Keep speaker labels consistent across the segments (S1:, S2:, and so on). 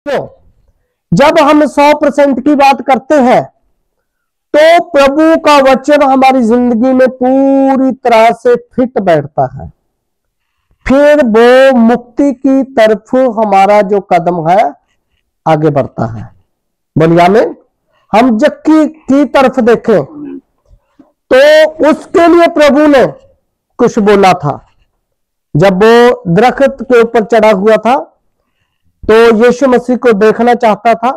S1: तो जब हम 100% की बात करते हैं तो प्रभु का वचन हमारी जिंदगी में पूरी तरह से फिट बैठता है। फिर वो मुक्ति की तरफ हमारा जो कदम है आगे बढ़ता है। बोलिए आमीन। हम जक्की की तरफ देखें तो उसके लिए प्रभु ने कुछ बोला था। जब वो दरख्त के ऊपर चढ़ा हुआ था तो यीशु मसीह को देखना चाहता था,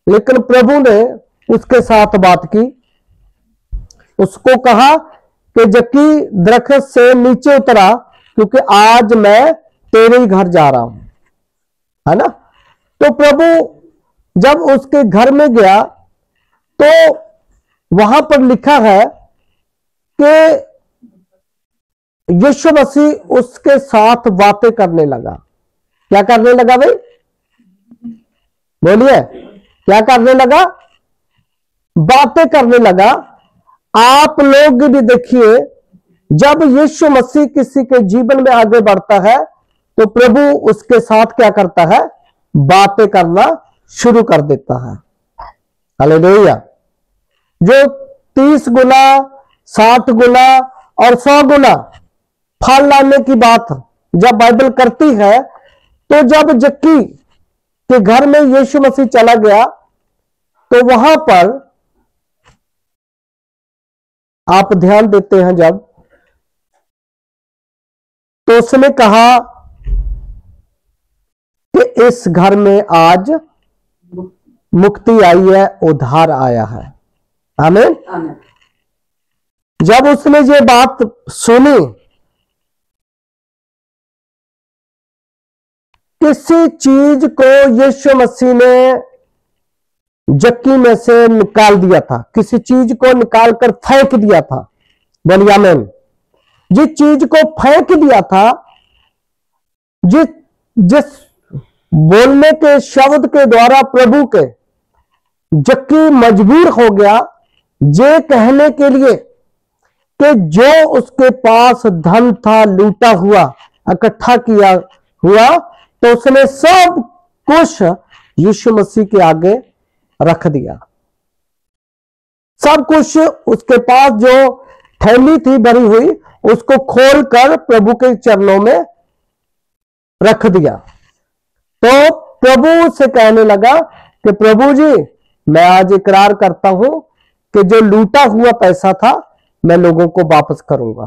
S1: लेकिन प्रभु ने उसके साथ बात की। उसको कहा कि जक्की दरख्त से नीचे उतरा, क्योंकि आज मैं तेरे ही घर जा रहा हूं, है ना। तो प्रभु जब उसके घर में गया तो वहां पर लिखा है कि यीशु मसीह उसके साथ बातें करने लगा। क्या करने लगा भाई? बोलिए, क्या करने लगा? बातें करने लगा। आप लोग भी देखिए, जब यीशु मसीह किसी के जीवन में आगे बढ़ता है तो प्रभु उसके साथ क्या करता है? बातें करना शुरू कर देता है। हालेलुया। जो 30 गुना, 60 गुना और 100 गुना फल लाने की बात जब बाइबल करती है, तो जब जक्की के घर में यीशु मसीह चला गया तो वहां पर आप ध्यान देते हैं, जब तो उसने कहा कि इस घर में आज मुक्ति आई है, उद्धार आया है। आमीन। जब उसने ये बात सुनी, किसी चीज को यीशु मसीह ने जक्की में से निकाल दिया था, किसी चीज को निकाल कर फेंक दिया था। बोलिए आमीन। जिस चीज को फेंक दिया था, जिस बोलने के शब्द के द्वारा प्रभु के जक्की मजबूर हो गया ये कहने के लिए कि जो उसके पास धन था, लूटा हुआ, इकट्ठा किया हुआ, तो उसने सब कुछ यीशु मसीह के आगे रख दिया। सब कुछ उसके पास जो थैली थी भरी हुई, उसको खोलकर प्रभु के चरणों में रख दिया। तो प्रभु से कहने लगा कि प्रभु जी, मैं आज इकरार करता हूं कि जो लूटा हुआ पैसा था मैं लोगों को वापस करूंगा,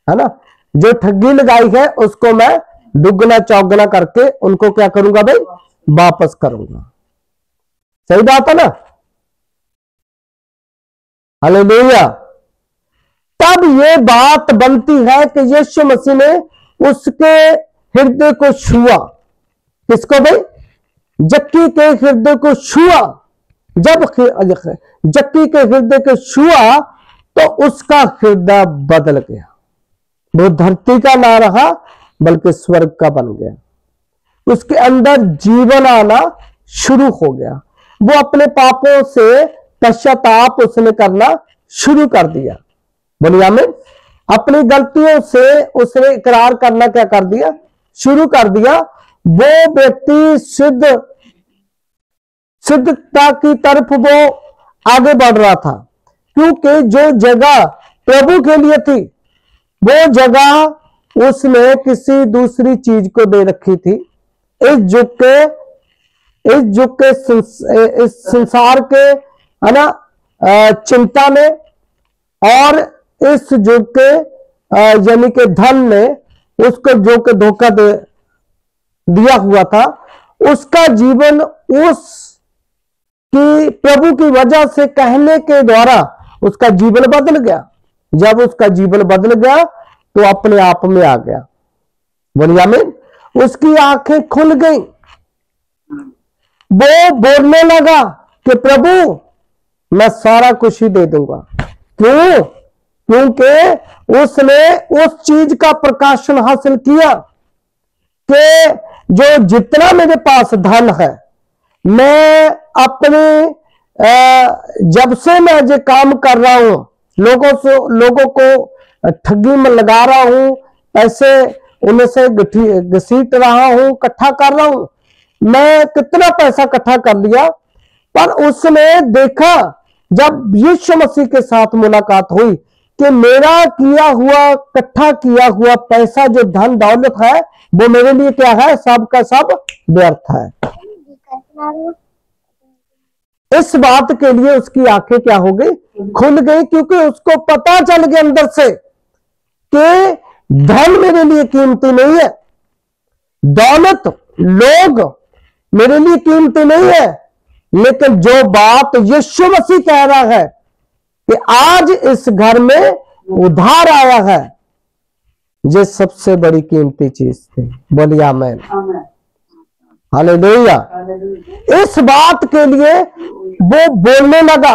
S1: है ना। जो ठगी लगाई है उसको मैं दुगना चौगुना करके उनको क्या करूंगा भाई? वापस करूंगा। सही बात है ना। हालेलुया। तब ये बात बनती है कि यीशु मसीह ने उसके हृदय को छुआ। किसको भाई? जक्की के हृदय को छुआ। जब जक्की के हृदय को छुआ तो उसका हृदय बदल गया। वो धरती का ना रहा बल्कि स्वर्ग का बन गया। उसके अंदर जीवन आना शुरू हो गया। वो अपने पापों से पश्चाताप उसने करना शुरू कर दिया। बोलिए आमीन। अपनी गलतियों से उसने इकरार करना क्या कर दिया? शुरू कर दिया। वो व्यक्ति सिद्धता की तरफ वो आगे बढ़ रहा था, क्योंकि जो जगह प्रभु के लिए थी वो जगह उसने किसी दूसरी चीज को दे रखी थी। इस युग के इस संसार के, है ना, चिंता ने और इस युग के यानी कि धन ने उसको जो के धोखा दिया हुआ था, उसका जीवन उसकी प्रभु की वजह से कहने के द्वारा उसका जीवन बदल गया। जब उसका जीवन बदल गया तो अपने आप में आ गया। बोलिए आमीन। उसकी आंखें खुल गई। वो बोलने लगा कि प्रभु मैं सारा कुछ ही दे दूंगा। क्यों? क्योंकि उसने उस चीज का प्रकाशन हासिल किया कि जो जितना मेरे पास धन है, मैं अपने जब से मैं ये काम कर रहा हूं, लोगों को ठगी में लगा रहा हूं, पैसे उनसे घसीट रहा हूं, इकट्ठा कर रहा हूं, मैं कितना पैसा इकट्ठा कर लिया, पर उसने देखा जब यीशु मसीह के साथ मुलाकात हुई कि मेरा किया हुआ, इकट्ठा किया हुआ पैसा, जो धन दौलत है, वो मेरे लिए क्या है, सब का सब व्यर्थ है। इस बात के लिए उसकी आंखें क्या हो गई, खुल गई, क्योंकि उसको पता चल गया अंदर से कि धन मेरे लिए कीमती नहीं है, दौलत, लोग मेरे लिए कीमती नहीं है, लेकिन जो बात यीशु मसीह कह रहा है कि आज इस घर में उधार आया है, ये सबसे बड़ी कीमती चीज थी। बोलिए आमीन, हालेलुया। इस बात के लिए वो बोलने लगा,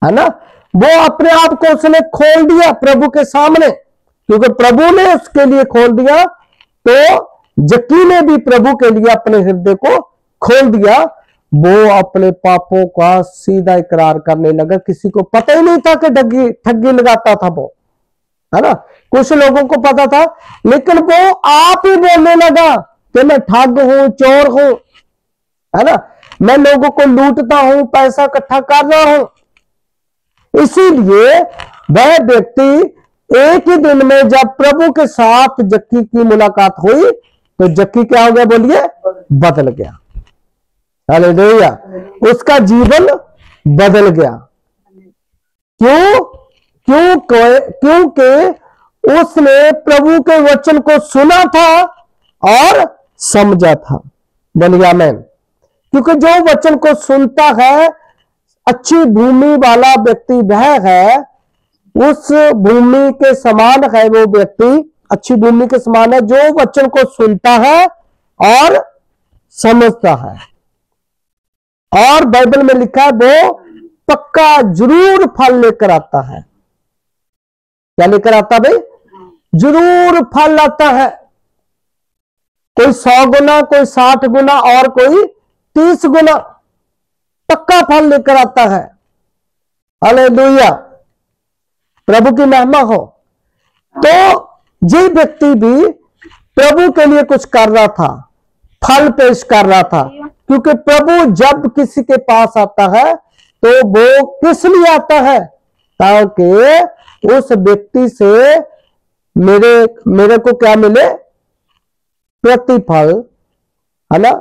S1: है ना, वो अपने आप को उसने खोल दिया प्रभु के सामने, क्योंकि प्रभु ने उसके लिए खोल दिया, तो जक्की ने भी प्रभु के लिए अपने हृदय को खोल दिया। वो अपने पापों का सीधा इकरार करने लगा। किसी को पता ही नहीं था कि ठगी लगाता था वो, है ना, कुछ लोगों को पता था, लेकिन वो आप ही बोलने लगा कि मैं ठग हूं, चोर हूं, है ना, मैं लोगों को लूटता हूं, पैसा इकट्ठा कर रहा हूं। इसीलिए वह व्यक्ति एक ही दिन में जब प्रभु के साथ जक्की की मुलाकात हुई, तो जक्की क्या हो गया, बोलिए, बदल गया। हालेलुया, उसका जीवन बदल गया। क्यों? क्योंकि उसने प्रभु के वचन को सुना था और समझा था। बोलिए आमीन। क्योंकि जो वचन को सुनता है, अच्छी भूमि वाला व्यक्ति वह है, उस भूमि के समान है वो व्यक्ति, अच्छी भूमि के समान है जो वचन को सुनता है और समझता है। और बाइबल में लिखा है वो पक्का जरूर फल लेकर आता है। क्या लेकर आता भाई? जरूर फल आता है। कोई 100 गुना, कोई 60 गुना और कोई 30 गुना पक्का फल लेकर आता है। हालेलुया, प्रभु की महिमा हो। तो ये व्यक्ति भी प्रभु के लिए कुछ कर रहा था, फल पेश कर रहा था, क्योंकि प्रभु जब किसी के पास आता है तो वो किस लिए आता है? ताकि उस व्यक्ति से मेरे को क्या मिले? प्रतिफल, है ना,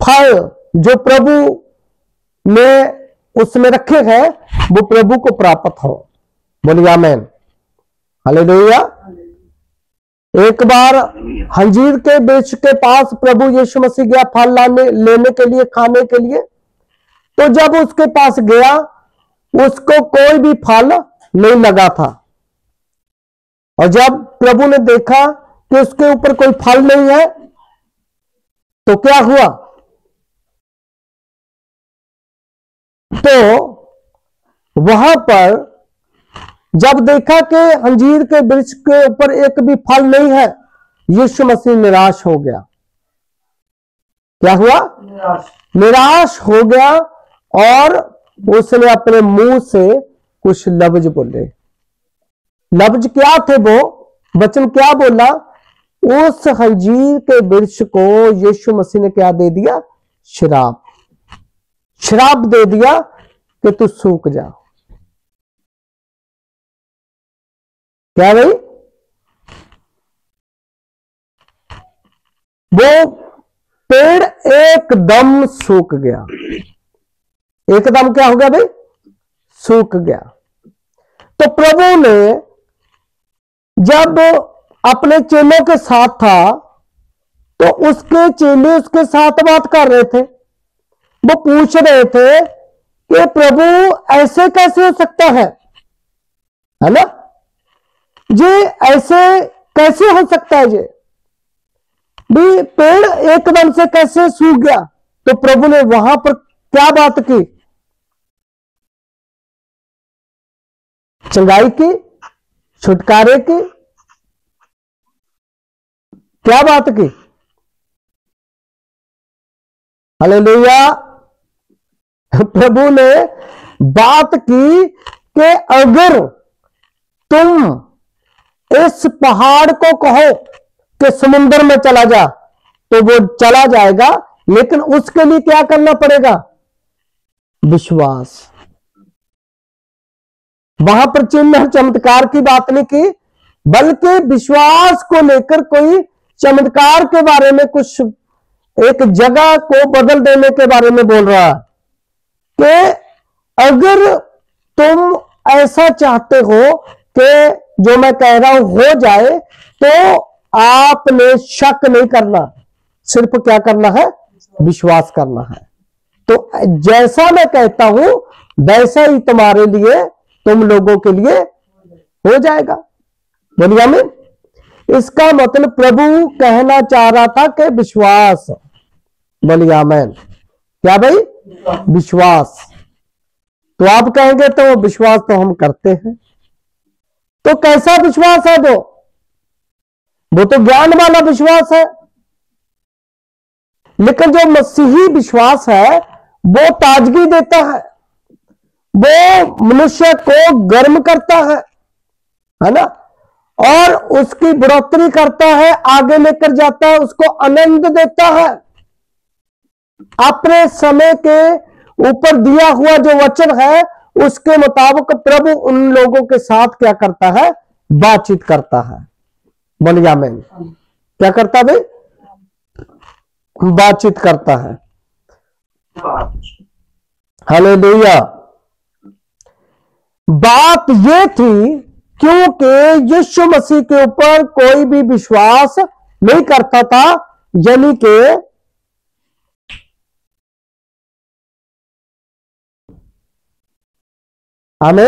S1: फल जो प्रभु ने उसमें रखे हैं वो प्रभु को प्राप्त हो। बोलिए आमीन, हालेलुया। एक बार अंजीर के वृक्ष के पास प्रभु यीशु मसीह गया फल लेने के लिए, खाने के लिए। तो जब उसके पास गया, उसको कोई भी फल नहीं लगा था। और जब प्रभु ने देखा कि उसके ऊपर कोई फल नहीं है, तो क्या हुआ? तो वहां पर जब देखा कि अंजीर के वृक्ष के ऊपर एक भी फल नहीं है, यीशु मसीह निराश हो गया। क्या हुआ? निराश हो गया। और उसने अपने मुंह से कुछ लफ्ज बोले। लफ्ज क्या थे वो? वचन क्या बोला? उस अंजीर के वृक्ष को यीशु मसीह ने क्या दे दिया? श्राप। श्राप दे दिया कि तू सूख जा। क्या भाई? वो पेड़ एकदम सूख गया। एकदम क्या हो गया भाई? सूख गया। तो प्रभु ने जब अपने चेलों के साथ था, तो उसके चेले उसके साथ बात कर रहे थे। वो पूछ रहे थे कि प्रभु ऐसे कैसे हो सकता है ना, ये ऐसे कैसे हो सकता है? ये भी पेड़ एकदम से कैसे सूख गया? तो प्रभु ने वहां पर क्या बात की? चंगाई की, छुटकारे की, क्या बात की? हालेलुया। प्रभु ने बात की कि अगर तुम इस पहाड़ को कहो कि समुद्र में चला जा, तो वो चला जाएगा, लेकिन उसके लिए क्या करना पड़ेगा? विश्वास। वहां पर चिन्ह चमत्कार की बात नहीं की, बल्कि विश्वास को लेकर कोई चमत्कार के बारे में, कुछ एक जगह को बदल देने के बारे में बोल रहा कि अगर तुम ऐसा चाहते हो कि जो मैं कह रहा हूं हो जाए, तो आपने शक नहीं करना, सिर्फ क्या करना है? विश्वास करना है। तो जैसा मैं कहता हूं वैसा ही तुम्हारे लिए, तुम लोगों के लिए हो जाएगा। बोलिए आमीन। इसका मतलब प्रभु कहना चाह रहा था कि विश्वास। बोलिए आमीन। क्या भाई? विश्वास। तो आप कहेंगे तो विश्वास तो हम करते हैं, तो कैसा विश्वास है? वो तो ज्ञान वाला विश्वास है। लेकिन जो मसीही विश्वास है वो ताजगी देता है, वो मनुष्य को गर्म करता है ना, और उसकी बढ़ोतरी करता है, आगे लेकर जाता है, उसको आनंद देता है। अपने समय के ऊपर दिया हुआ जो वचन है उसके मुताबिक प्रभु उन लोगों के साथ क्या करता है? बातचीत करता है। बोलिए आमीन। क्या करता भाई? बातचीत करता है। हालेलुया। बात यह थी क्योंकि यीशु मसीह के ऊपर कोई भी विश्वास नहीं करता था, यानी कि हमें